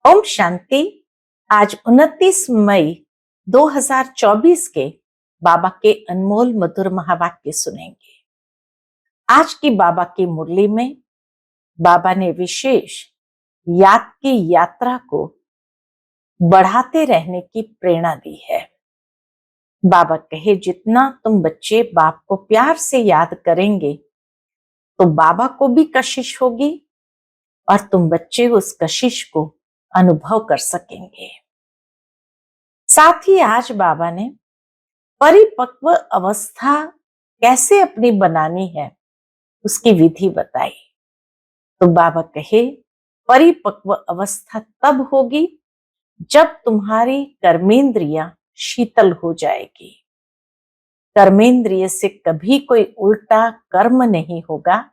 ओम शांति। आज 29 मई 2024 के बाबा के अनमोल मधुर महावाक्य सुनेंगे। आज की बाबा की मुरली में बाबा ने विशेष याद की यात्रा को बढ़ाते रहने की प्रेरणा दी है। बाबा कहे, जितना तुम बच्चे बाप को प्यार से याद करेंगे तो बाबा को भी कशिश होगी और तुम बच्चे उस कशिश को अनुभव कर सकेंगे। साथ ही आज बाबा ने परिपक्व अवस्था कैसे अपनी बनानी है उसकी विधि बताई। तो बाबा कहे, परिपक्व अवस्था तब होगी जब तुम्हारी कर्मेंद्रियां शीतल हो जाएगी। कर्मेंद्रिय से कभी कोई उल्टा कर्म नहीं होगा।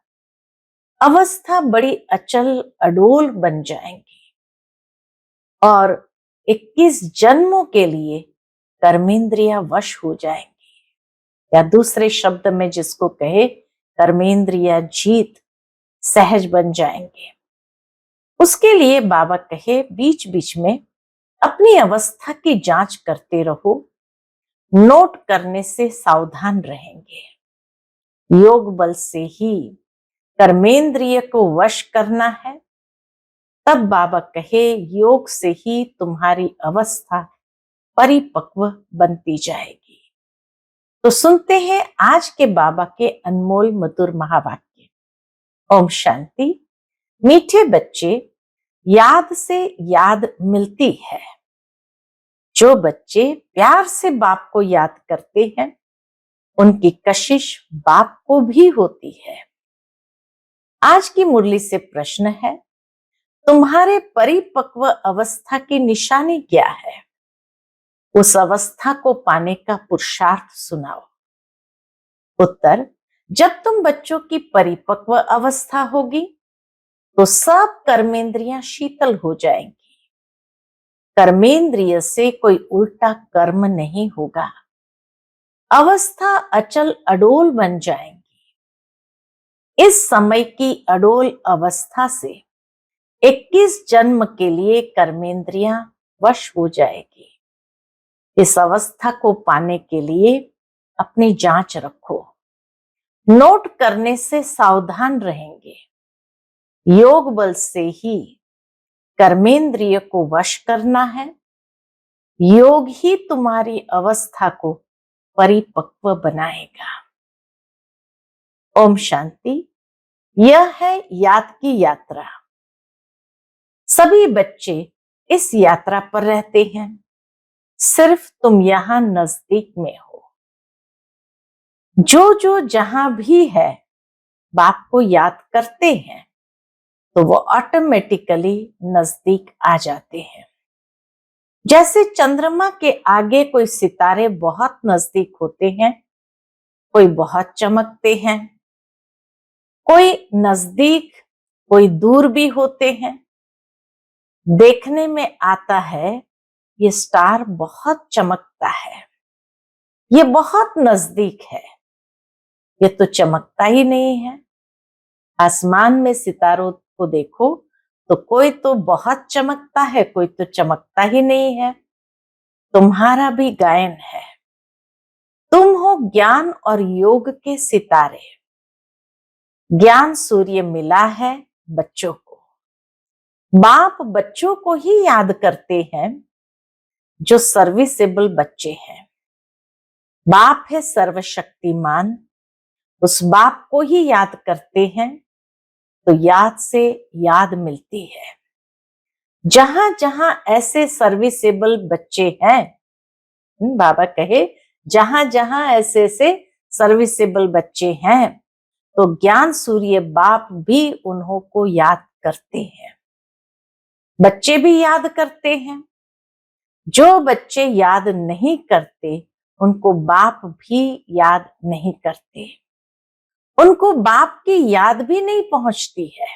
अवस्था बड़ी अचल अडोल बन जाएंगी और 21 जन्मों के लिए कर्मेंद्रियां वश हो जाएंगी, या दूसरे शब्द में जिसको कहे कर्मेंद्रिया जीत सहज बन जाएंगे। उसके लिए बाबा कहे, बीच बीच में अपनी अवस्था की जांच करते रहो, नोट करने से सावधान रहेंगे। योग बल से ही कर्मेंद्रिय को वश करना है। तब बाबा कहे, योग से ही तुम्हारी अवस्था परिपक्व बनती जाएगी। तो सुनते हैं आज के बाबा के अनमोल मधुर महावाक्य। ओम शांति। मीठे बच्चे, याद से याद मिलती है। जो बच्चे प्यार से बाप को याद करते हैं उनकी कशिश बाप को भी होती है। आज की मुरली से प्रश्न है, तुम्हारे परिपक्व अवस्था की निशानी क्या है? उस अवस्था को पाने का पुरुषार्थ सुनाओ। उत्तर, जब तुम बच्चों की परिपक्व अवस्था होगी तो सब कर्मेंद्रियां शीतल हो जाएंगी। कर्मेंद्रिय से कोई उल्टा कर्म नहीं होगा। अवस्था अचल अडोल बन जाएंगी। इस समय की अडोल अवस्था से 21 जन्म के लिए कर्मेंद्रियां वश हो जाएगी। इस अवस्था को पाने के लिए अपनी जांच रखो, नोट करने से सावधान रहेंगे। योग बल से ही कर्मेंद्रिय को वश करना है। योग ही तुम्हारी अवस्था को परिपक्व बनाएगा। ओम शांति। यह है याद की यात्रा। सभी बच्चे इस यात्रा पर रहते हैं, सिर्फ तुम यहां नजदीक में हो। जो जो जहां भी है बाप को याद करते हैं तो वो ऑटोमेटिकली नजदीक आ जाते हैं। जैसे चंद्रमा के आगे कोई सितारे बहुत नजदीक होते हैं, कोई बहुत चमकते हैं, कोई नजदीक कोई दूर भी होते हैं। देखने में आता है ये स्टार बहुत चमकता है, ये बहुत नजदीक है, ये तो चमकता ही नहीं है। आसमान में सितारों को देखो तो कोई तो बहुत चमकता है, कोई तो चमकता ही नहीं है। तुम्हारा भी गायन है। तुम हो ज्ञान और योग के सितारे। ज्ञान सूर्य मिला है बच्चों को। बाप बच्चों को ही याद करते हैं जो सर्विसेबल बच्चे हैं। बाप है सर्वशक्तिमान, उस बाप को ही याद करते हैं तो याद से याद मिलती है। जहां जहां ऐसे सर्विसेबल बच्चे हैं, बाबा कहे जहां जहां ऐसे ऐसे सर्विसेबल बच्चे हैं तो ज्ञान सूर्य बाप भी उन्हों को याद करते हैं। बच्चे भी याद करते हैं। जो बच्चे याद नहीं करते उनको बाप भी याद नहीं करते, उनको बाप की याद भी नहीं पहुंचती है।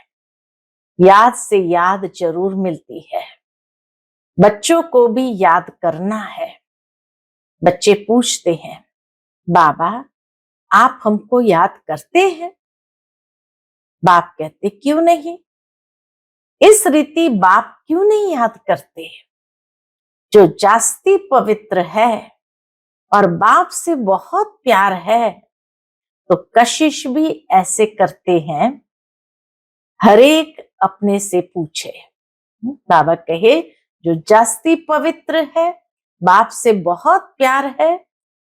याद से याद जरूर मिलती है। बच्चों को भी याद करना है। बच्चे पूछते हैं, बाबा आप हमको याद करते हैं? बाप कहते, क्यों नहीं। इस रीति बाप क्यों नहीं याद करते? जो जास्ती पवित्र है और बाप से बहुत प्यार है, तो कशिश भी ऐसे करते हैं। हरेक अपने से पूछे। बाबा कहे, जो जास्ती पवित्र है, बाप से बहुत प्यार है,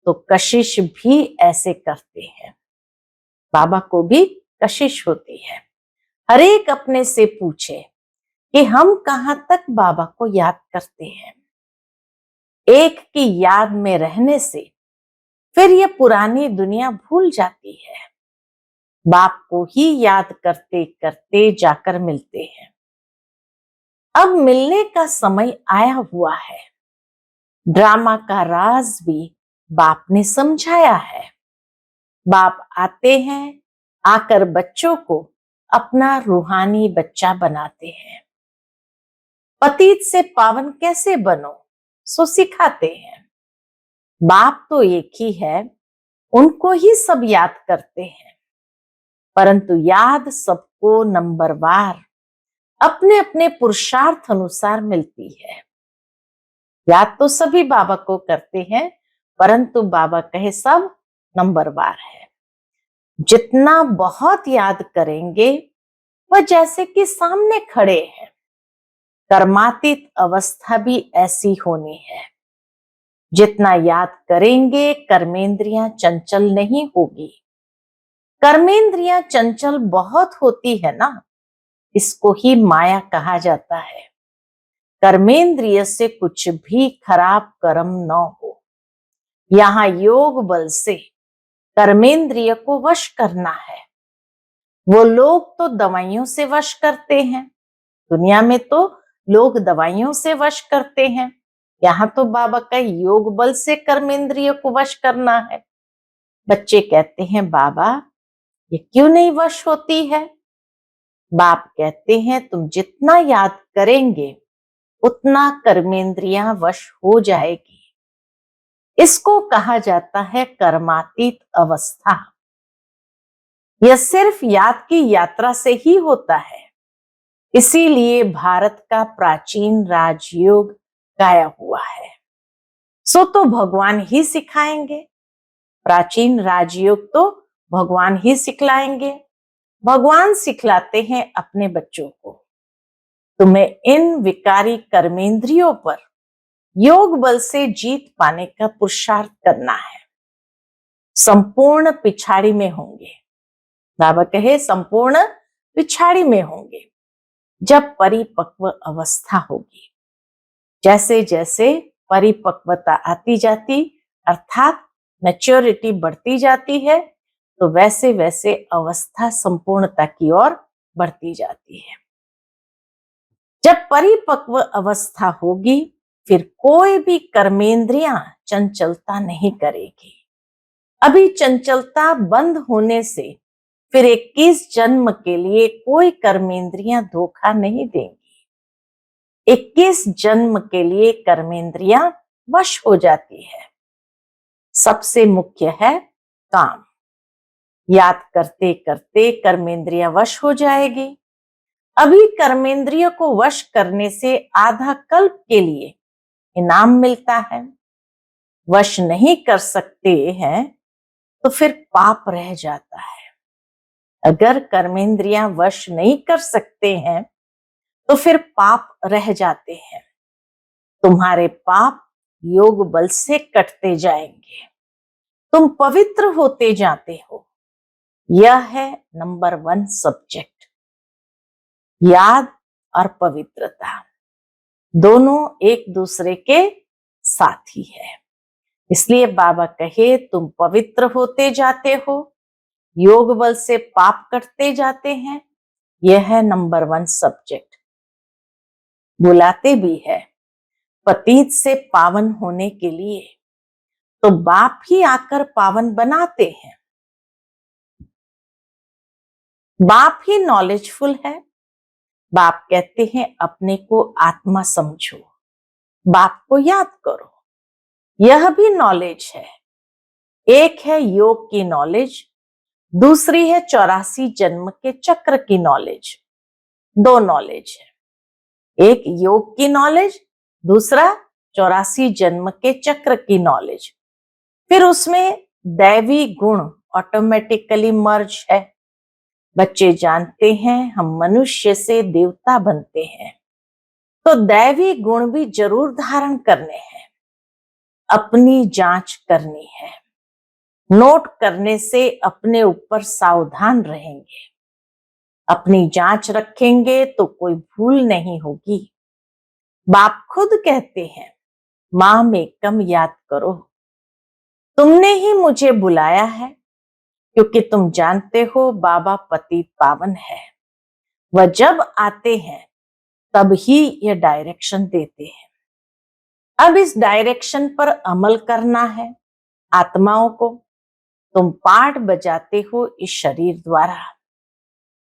तो कशिश भी ऐसे करते हैं। बाबा को भी कशिश होती है। हरेक अपने से पूछे कि हम कहां तक बाबा को याद करते हैं। एक की याद में रहने से फिर ये पुरानी दुनिया भूल जाती है। बाप को ही याद करते करते जाकर मिलते हैं। अब मिलने का समय आया हुआ है। ड्रामा का राज भी बाप ने समझाया है। बाप आते हैं, आकर बच्चों को अपना रूहानी बच्चा बनाते हैं। पतित से पावन कैसे बनो, सो सिखाते हैं। बाप तो एक ही है, उनको ही सब याद करते हैं, परंतु याद सबको नंबरवार अपने अपने पुरुषार्थ अनुसार मिलती है। याद तो सभी बाबा को करते हैं, परंतु बाबा कहे सब नंबरवार है। जितना बहुत याद करेंगे, वह जैसे कि सामने खड़े हैं। कर्मातीत अवस्था भी ऐसी होनी है। जितना याद करेंगे, कर्मेंद्रियां चंचल नहीं होगी। कर्मेंद्रियां चंचल बहुत होती है ना, इसको ही माया कहा जाता है। कर्मेंद्रिय से कुछ भी खराब कर्म न हो। यहाँ योग बल से कर्मेंद्रिय को वश करना है। वो लोग तो दवाइयों से वश करते हैं। दुनिया में तो लोग दवाइयों से वश करते हैं। यहाँ तो बाबा का योग बल से कर्मेंद्रिय को वश करना है। बच्चे कहते हैं, बाबा ये क्यों नहीं वश होती है? बाप कहते हैं, तुम जितना याद करेंगे उतना कर्मेंद्रियां वश हो जाएगी। इसको कहा जाता है कर्मातीत अवस्था। यह सिर्फ याद की यात्रा से ही होता है। इसीलिए भारत का प्राचीन राजयोग गाया हुआ है। सो तो भगवान ही सिखाएंगे। प्राचीन राजयोग तो भगवान ही सिखलाएंगे। भगवान सिखलाते हैं अपने बच्चों को। तुम्हें इन विकारी कर्मेंद्रियों पर योग बल से जीत पाने का पुरुषार्थ करना है। संपूर्ण पिछाड़ी में होंगे। बाबा कहे, संपूर्ण पिछाड़ी में होंगे जब परिपक्व अवस्था होगी। जैसे जैसे परिपक्वता आती जाती, अर्थात मैच्योरिटी बढ़ती जाती है, तो वैसे वैसे अवस्था संपूर्णता की ओर बढ़ती जाती है। जब परिपक्व अवस्था होगी, फिर कोई भी कर्मेंद्रियां चंचलता नहीं करेगी। अभी चंचलता बंद होने से फिर 21 जन्म के लिए कोई कर्मेंद्रियां धोखा नहीं देंगी। 21 जन्म के लिए कर्मेंद्रियां वश हो जाती है। सबसे मुख्य है काम। याद करते करते कर्मेंद्रियां वश हो जाएगी। अभी कर्मेंद्रिय को वश करने से आधा कल्प के लिए इनाम मिलता है। वश नहीं कर सकते हैं तो फिर पाप रह जाता है। अगर कर्मेंद्रियां वश नहीं कर सकते हैं तो फिर पाप रह जाते हैं। तुम्हारे पाप योग बल से कटते जाएंगे। तुम पवित्र होते जाते हो। यह है नंबर 1 सब्जेक्ट। याद और पवित्रता दोनों एक दूसरे के साथी है। इसलिए बाबा कहे, तुम पवित्र होते जाते हो, योग बल से पाप कटते जाते हैं। यह है नंबर 1 सब्जेक्ट। बुलाते भी है पतित से पावन होने के लिए, तो बाप ही आकर पावन बनाते हैं। बाप ही नॉलेजफुल है। बाप कहते हैं, अपने को आत्मा समझो, बाप को याद करो। यह भी नॉलेज है। एक है योग की नॉलेज, दूसरी है 84 जन्म के चक्र की नॉलेज। दो नॉलेज है, एक योग की नॉलेज, दूसरा 84 जन्म के चक्र की नॉलेज। फिर उसमें दैवी गुण ऑटोमेटिकली मर्ज है। बच्चे जानते हैं हम मनुष्य से देवता बनते हैं, तो दैवी गुण भी जरूर धारण करने हैं। अपनी जांच करनी है, नोट करने से अपने ऊपर सावधान रहेंगे। अपनी जांच रखेंगे तो कोई भूल नहीं होगी। बाप खुद कहते हैं, मां में कम याद करो। तुमने ही मुझे बुलाया है, क्योंकि तुम जानते हो बाबा पतित पावन है। वह जब आते हैं तब ही ये डायरेक्शन देते हैं। अब इस डायरेक्शन पर अमल करना है आत्माओं को। तुम पाठ बजाते हो इस शरीर द्वारा,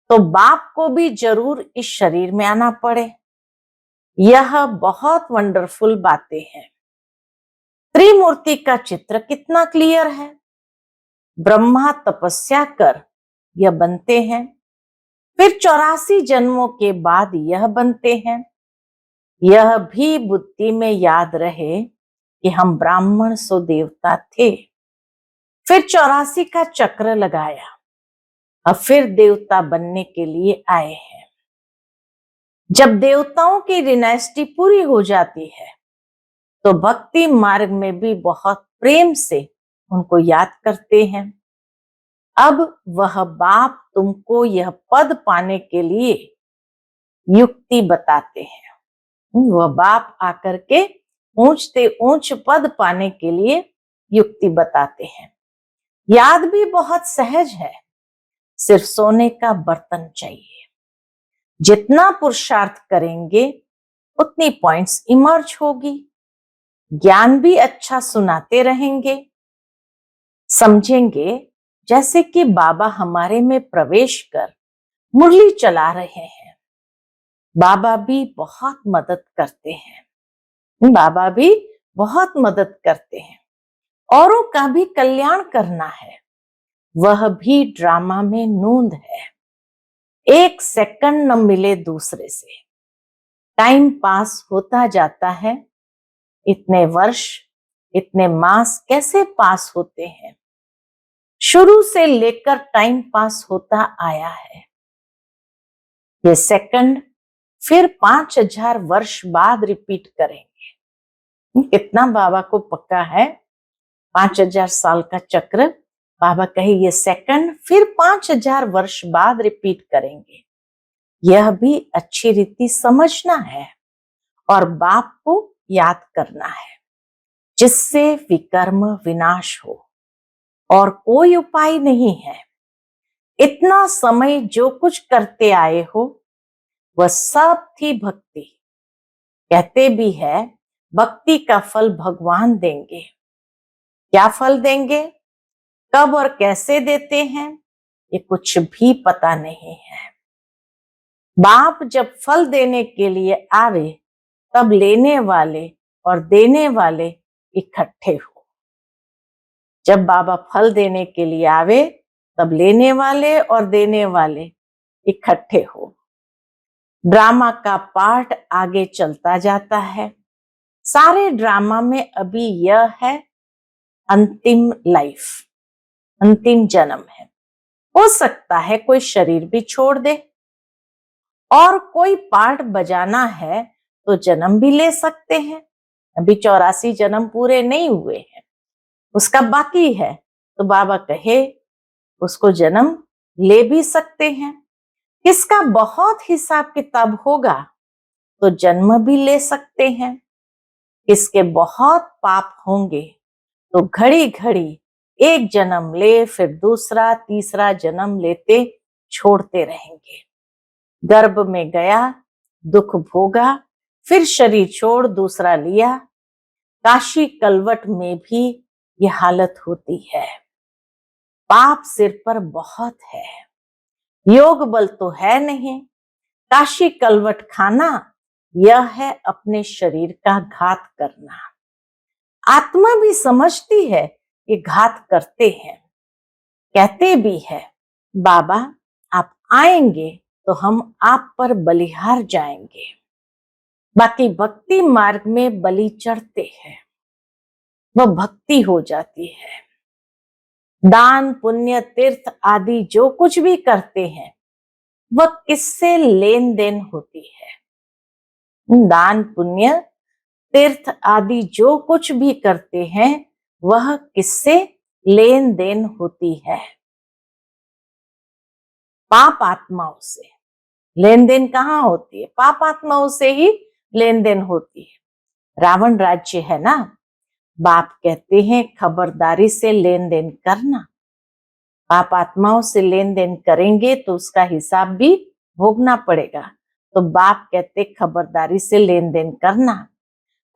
तो बाप को भी जरूर इस शरीर में आना पड़े। यह बहुत वंडरफुल बातें हैं। त्रिमूर्ति का चित्र कितना क्लियर है। ब्रह्मा तपस्या कर यह बनते हैं, फिर 84 जन्मों के बाद यह बनते हैं। यह भी बुद्धि में याद रहे कि हम ब्राह्मण सो देवता थे। फिर 84 का चक्र लगाया, अब फिर देवता बनने के लिए आए हैं। जब देवताओं की डिनेस्टी पूरी हो जाती है तो भक्ति मार्ग में भी बहुत प्रेम से उनको याद करते हैं। अब वह बाप तुमको यह पद पाने के लिए युक्ति बताते हैं। वह बाप आकर के ऊंचते ऊंच पद पाने के लिए युक्ति बताते हैं। याद भी बहुत सहज है, सिर्फ सोने का बर्तन चाहिए। जितना पुरुषार्थ करेंगे उतनी पॉइंट्स इमर्ज होगी। ज्ञान भी अच्छा सुनाते रहेंगे। समझेंगे जैसे कि बाबा हमारे में प्रवेश कर मुरली चला रहे हैं। बाबा भी बहुत मदद करते हैं। बाबा भी बहुत मदद करते हैं। औरों का भी कल्याण करना है, वह भी ड्रामा में नूंद है। एक सेकंड न मिले दूसरे से, टाइम पास होता जाता है। इतने वर्ष, इतने मास कैसे पास होते हैं। शुरू से लेकर टाइम पास होता आया है। ये सेकंड फिर 5000 वर्ष बाद रिपीट करेंगे। कितना बाबा को पक्का है। 5000 साल का चक्र, बाबा कहे ये सेकंड फिर 5000 वर्ष बाद रिपीट करेंगे। यह भी अच्छी रीति समझना है और बाप को याद करना है, जिससे विकर्म विनाश हो। और कोई उपाय नहीं है। इतना समय जो कुछ करते आए हो वह सब थी भक्ति। कहते भी है भक्ति का फल भगवान देंगे। क्या फल देंगे, कब और कैसे देते हैं, ये कुछ भी पता नहीं है। बाप जब फल देने के लिए आवे तब लेने वाले और देने वाले इकट्ठे हो। जब बाबा फल देने के लिए आवे तब लेने वाले और देने वाले इकट्ठे हो। ड्रामा का पार्ट आगे चलता जाता है। सारे ड्रामा में अभी यह है अंतिम लाइफ, अंतिम जन्म है। हो सकता है कोई शरीर भी छोड़ दे और कोई पार्ट बजाना है तो जन्म भी ले सकते हैं। अभी 84 जन्म पूरे नहीं हुए हैं, उसका बाकी है, तो बाबा कहे उसको जन्म ले भी सकते हैं। किसका बहुत हिसाब किताब होगा तो जन्म भी ले सकते हैं। किसके बहुत पाप होंगे तो घड़ी घड़ी एक जन्म ले, फिर दूसरा तीसरा जन्म लेते छोड़ते रहेंगे। गर्भ में गया, दुख भोगा, फिर शरीर छोड़ दूसरा लिया। काशी कलवट में भी ये हालत होती है। पाप सिर पर बहुत है, योग बल तो है नहीं। काशी कलवट खाना यह है अपने शरीर का घात करना। आत्मा भी समझती है कि घात करते हैं। कहते भी है बाबा आप आएंगे तो हम आप पर बलिहार जाएंगे। बाकी भक्ति मार्ग में बलि चढ़ते हैं, वह भक्ति हो जाती है। दान पुण्य तीर्थ आदि जो कुछ भी करते हैं वह किससे लेन देन होती है। दान पुण्य तीर्थ आदि जो कुछ भी करते हैं वह किससे लेन देन होती है। पाप आत्माओं से लेन देन कहाँ होती है? पाप आत्माओं से ही लेन देन होती है। रावण राज्य है ना, बाप कहते हैं खबरदारी से लेन देन करना। पाप आत्माओं से लेन देन करेंगे तो उसका हिसाब भी भोगना पड़ेगा। तो बाप कहते खबरदारी से लेन देन करना।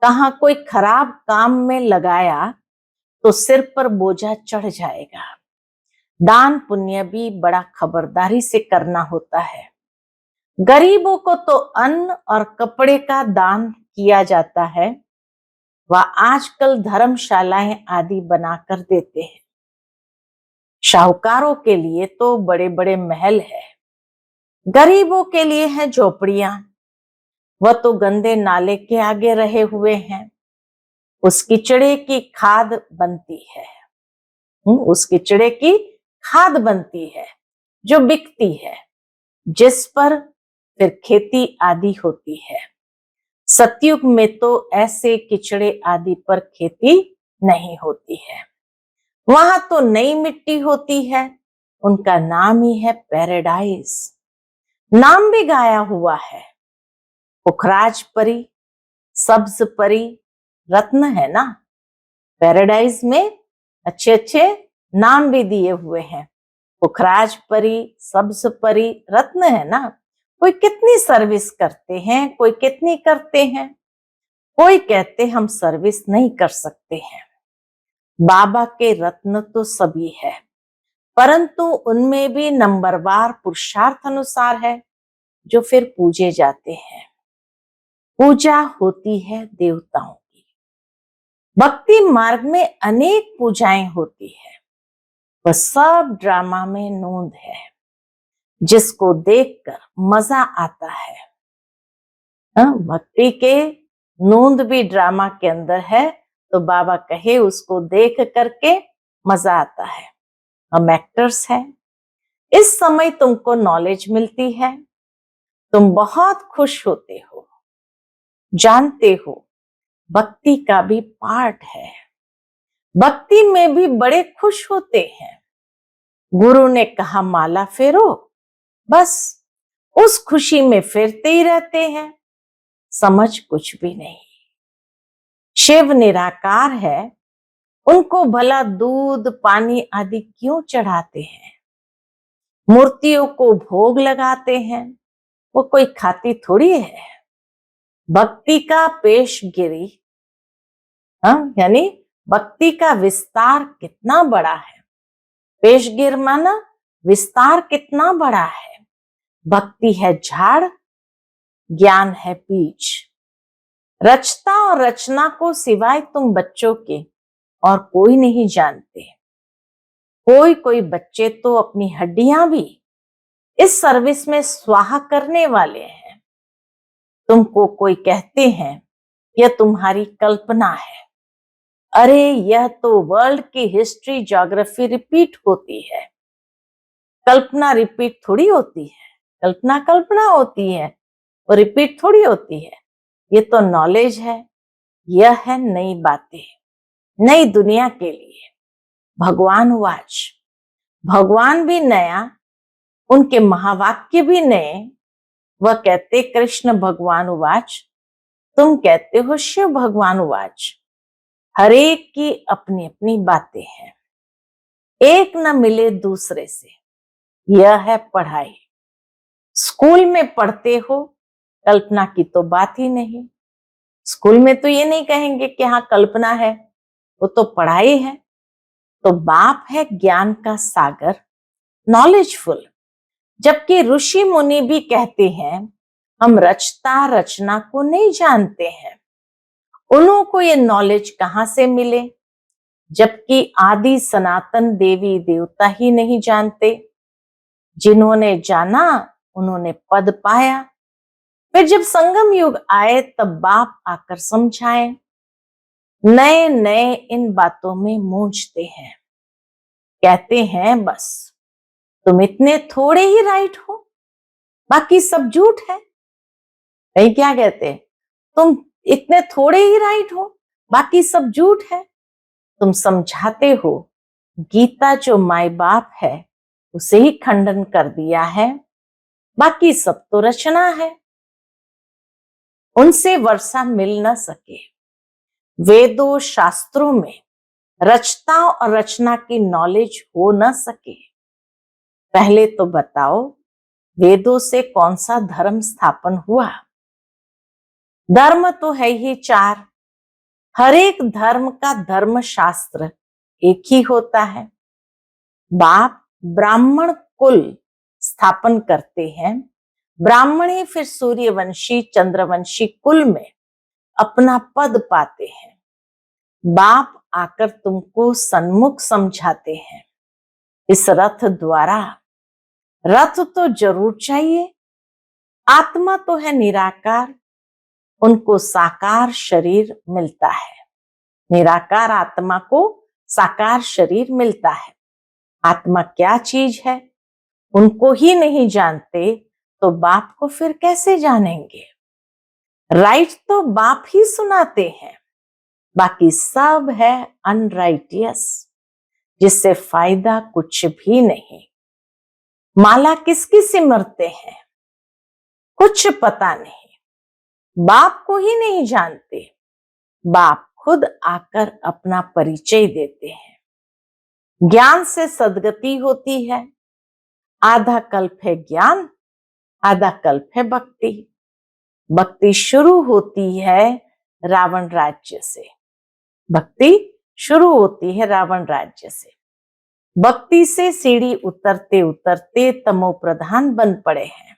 कहाँ कोई खराब काम में लगाया तो सिर पर बोझा चढ़ जाएगा। दान पुण्य भी बड़ा खबरदारी से करना होता है। गरीबों को तो अन्न और कपड़े का दान किया जाता है, वह आजकल धर्मशालाएं आदि बनाकर देते हैं। शाहूकारों के लिए तो बड़े बड़े महल है, गरीबों के लिए है झोपड़ियां। वह तो गंदे नाले के आगे रहे हुए हैं, उस किचड़े की खाद बनती है। उस किचड़े की खाद बनती है जो बिकती है, जिस पर फिर खेती आदि होती है। सतयुग में तो ऐसे किचड़े आदि पर खेती नहीं होती है, वहां तो नई मिट्टी होती है। उनका नाम ही है पैराडाइज। नाम भी गाया हुआ है, पुखराज परी, सब्ज परी, रत्न है ना। पैराडाइज में अच्छे अच्छे नाम भी दिए हुए हैं। पुखराज परी, सब्ज परी, रत्न है ना। कोई कितनी सर्विस करते हैं, कोई कितनी करते हैं। कोई कहते हम सर्विस नहीं कर सकते हैं। बाबा के रत्न तो सभी है, परंतु उनमें भी नंबरवार पुरुषार्थ अनुसार है जो फिर पूजे जाते हैं। पूजा होती है देवताओं की। भक्ति मार्ग में अनेक पूजाएं होती है, वह सब ड्रामा में नोंद है, जिसको देखकर मजा आता है। भक्ति के नोंद भी ड्रामा के अंदर है, तो बाबा कहे उसको देख करके मजा आता है। हम एक्टर्स हैं, इस समय तुमको नॉलेज मिलती है, तुम बहुत खुश होते हो, जानते हो भक्ति का भी पार्ट है। भक्ति में भी बड़े खुश होते हैं। गुरु ने कहा माला फेरो, बस उस खुशी में फेरते ही रहते हैं, समझ कुछ भी नहीं। शिव निराकार है, उनको भला दूध पानी आदि क्यों चढ़ाते हैं? मूर्तियों को भोग लगाते हैं, वो कोई खाती थोड़ी है। भक्ति का पेशगिरी, यानी भक्ति का विस्तार कितना बड़ा है। पेशगिर माना विस्तार कितना बड़ा है। भक्ति है झाड़, ज्ञान है बीज। रचता और रचना को सिवाय तुम बच्चों के और कोई नहीं जानते। कोई कोई बच्चे तो अपनी हड्डियां भी इस सर्विस में स्वाहा करने वाले हैं। तुमको कोई कहते हैं यह तुम्हारी कल्पना है। अरे यह तो वर्ल्ड की हिस्ट्री ज्योग्राफी रिपीट होती है, कल्पना रिपीट थोड़ी होती है। कल्पना कल्पना होती है, वो रिपीट थोड़ी होती है। ये तो नॉलेज है, यह है नई बातें, नई दुनिया के लिए। भगवान वाच, भगवान भी नया, उनके महावाक्य भी नए। वह कहते कृष्ण भगवान वाच, तुम कहते हो शिव भगवान वाच। हर एक की अपनी अपनी बातें हैं, एक न मिले दूसरे से। यह है पढ़ाई। स्कूल में पढ़ते हो, कल्पना की तो बात ही नहीं। स्कूल में तो ये नहीं कहेंगे कि हाँ कल्पना है, वो तो पढ़ाई है। तो बाप है ज्ञान का सागर, नॉलेजफुल। जबकि ऋषि मुनि भी कहते हैं हम रचता रचना को नहीं जानते हैं। उन्हों को ये नॉलेज कहाँ से मिले, जबकि आदि सनातन देवी देवता ही नहीं जानते। जिन्होंने जाना उन्होंने पद पाया। फिर जब संगम युग आए तब बाप आकर समझाए। नए नए इन बातों में मूंझते हैं, कहते हैं बस तुम इतने थोड़े ही राइट हो, बाकी सब झूठ है। नहीं, क्या कहते हैं, तुम इतने थोड़े ही राइट हो, बाकी सब झूठ है। तुम समझाते हो गीता जो माई बाप है उसे ही खंडन कर दिया है, बाकी सब तो रचना है, उनसे वर्षा मिल न सके। वेदों शास्त्रों में रचता और रचना की नॉलेज हो न सके। पहले तो बताओ वेदों से कौन सा धर्म स्थापन हुआ? धर्म तो है ही चार, हर एक धर्म का धर्म शास्त्र एक ही होता है। बाप ब्राह्मण कुल स्थापन करते हैं, ब्राह्मण ही फिर सूर्यवंशी चंद्रवंशी कुल में अपना पद पाते हैं। बाप आकर तुमको सन्मुख समझाते हैं इस रथ द्वारा। रथ तो जरूर चाहिए, आत्मा तो है निराकार, उनको साकार शरीर मिलता है। निराकार आत्मा को साकार शरीर मिलता है। आत्मा क्या चीज है उनको ही नहीं जानते तो बाप को फिर कैसे जानेंगे? राइट तो बाप ही सुनाते हैं, बाकी सब है अनराइटियस, जिससे फायदा कुछ भी नहीं। माला किसकी सिमरते हैं कुछ पता नहीं, बाप को ही नहीं जानते। बाप खुद आकर अपना परिचय देते हैं। ज्ञान से सद्गति होती है। आधा कल्प है ज्ञान, आधा कल्प है भक्ति। भक्ति शुरू होती है रावण राज्य से। भक्ति शुरू होती है रावण राज्य से। भक्ति से सीढ़ी उतरते उतरते तमो प्रधान बन पड़े हैं।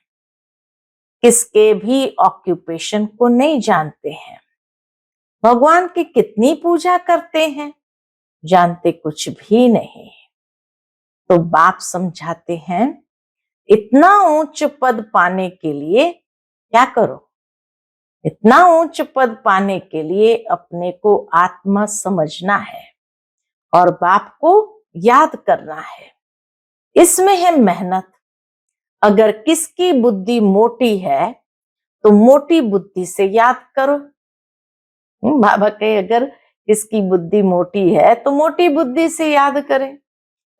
किसके भी ऑक्यूपेशन को नहीं जानते हैं। भगवान की कितनी पूजा करते हैं, जानते कुछ भी नहीं। तो बाप समझाते हैं इतना उच्च पद पाने के लिए क्या करो? इतना उच्च पद पाने के लिए अपने को आत्मा समझना है और बाप को याद करना है। इसमें है मेहनत। अगर किसकी बुद्धि मोटी है तो मोटी बुद्धि से याद करो। बाबा कहे अगर किसकी बुद्धि मोटी है तो मोटी बुद्धि से याद करें,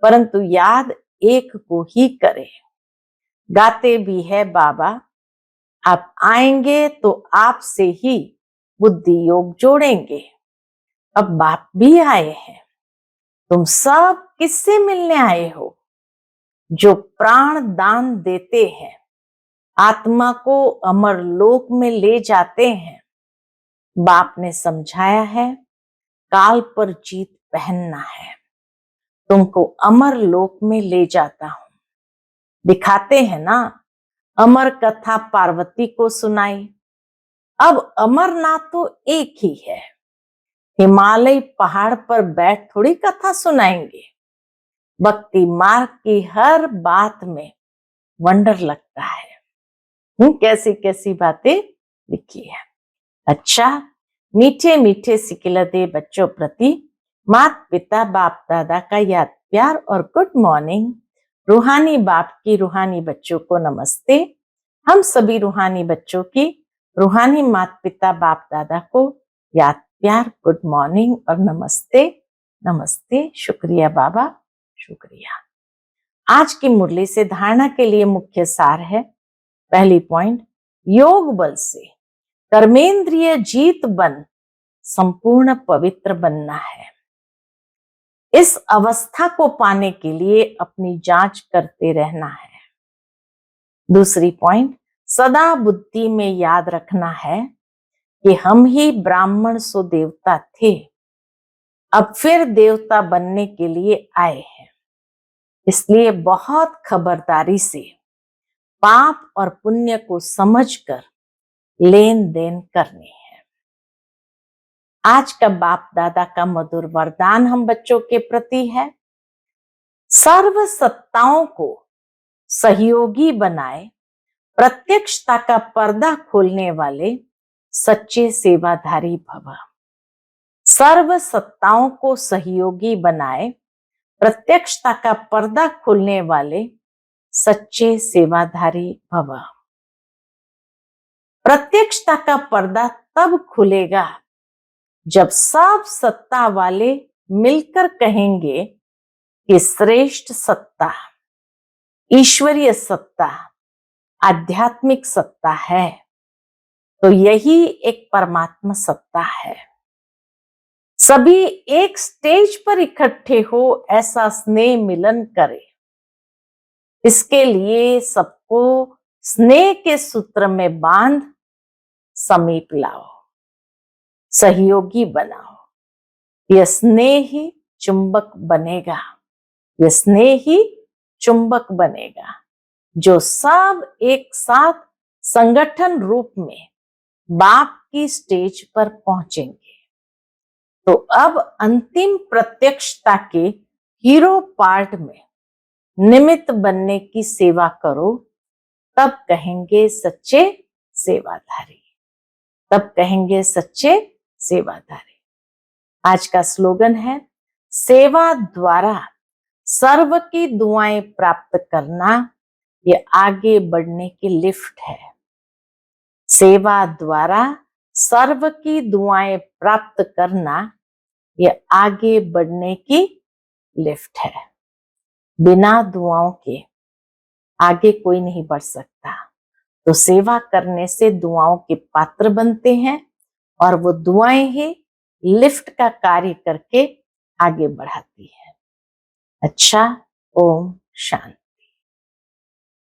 परंतु याद एक को ही करें। गाते भी है बाबा, आप आएंगे तो आपसे ही बुद्धि योग जोड़ेंगे। अब बाप भी आए हैं, तुम सब किससे मिलने आए हो? जो प्राण दान देते हैं, आत्मा को अमर लोक में ले जाते हैं। बाप ने समझाया है काल पर जीत पहनना है, तुमको अमर लोक में ले जाता हूं। दिखाते हैं ना, अमर कथा पार्वती को सुनाई। अब अमरनाथ तो एक ही है, हिमालय पहाड़ पर बैठ थोड़ी कथा सुनाएंगे। भक्ति मार्ग की हर बात में वंडर लगता है। कैसी कैसी बातें लिखी है। अच्छा, मीठे मीठे सिकिलते बच्चों प्रति माता पिता बाप दादा का याद प्यार और गुड मॉर्निंग। रूहानी बाप की रूहानी बच्चों को नमस्ते। हम सभी रूहानी बच्चों की रूहानी माता पिता बाप दादा को याद प्यार गुड मॉर्निंग और नमस्ते। नमस्ते, शुक्रिया बाबा, शुक्रिया। आज की मुरली से धारणा के लिए मुख्य सार है। पहली पॉइंट, योग बल से कर्मेंद्रिय जीत बन संपूर्ण पवित्र बनना है। इस अवस्था को पाने के लिए अपनी जांच करते रहना है। दूसरी पॉइंट, सदा बुद्धि में याद रखना है कि हम ही ब्राह्मण सो देवता थे, अब फिर देवता बनने के लिए आए हैं। इसलिए बहुत खबरदारी से पाप और पुण्य को समझकर लेन देन करनी है। आज का बाप दादा का मधुर वरदान हम बच्चों के प्रति है, सर्व सत्ताओं को सहयोगी बनाए प्रत्यक्षता का पर्दा खोलने वाले सच्चे सेवाधारी भव। सर्व सत्ताओं को सहयोगी बनाए प्रत्यक्षता का पर्दा खोलने वाले सच्चे सेवाधारी भव। प्रत्यक्षता का पर्दा तब खुलेगा जब सब सत्ता वाले मिलकर कहेंगे कि श्रेष्ठ सत्ता, ईश्वरीय सत्ता, आध्यात्मिक सत्ता है, तो यही एक परमात्मा सत्ता है। सभी एक स्टेज पर इकट्ठे हो ऐसा स्नेह मिलन करे। इसके लिए सबको स्नेह के सूत्र में बांध समीप लाओ, सहयोगी बनाओ। यह स्नेह ही चुंबक बनेगा, यह स्नेह ही चुंबक बनेगा, जो सब एक साथ संगठन रूप में बाप की स्टेज पर पहुंचेंगे। तो अब अंतिम प्रत्यक्षता के हीरो पार्ट में निमित्त बनने की सेवा करो, तब कहेंगे सच्चे सेवाधारी, तब कहेंगे सच्चे सेवाधारी। आज का स्लोगन है, सेवा द्वारा सर्व की दुआएं प्राप्त करना, ये आगे बढ़ने की लिफ्ट है। सेवा द्वारा सर्व की दुआएं प्राप्त करना, ये आगे बढ़ने की लिफ्ट है। बिना दुआओं के आगे कोई नहीं बढ़ सकता। तो सेवा करने से दुआओं के पात्र बनते हैं और वो दुआएं ही लिफ्ट का कार्य करके आगे बढ़ाती है। अच्छा, ओम शांति।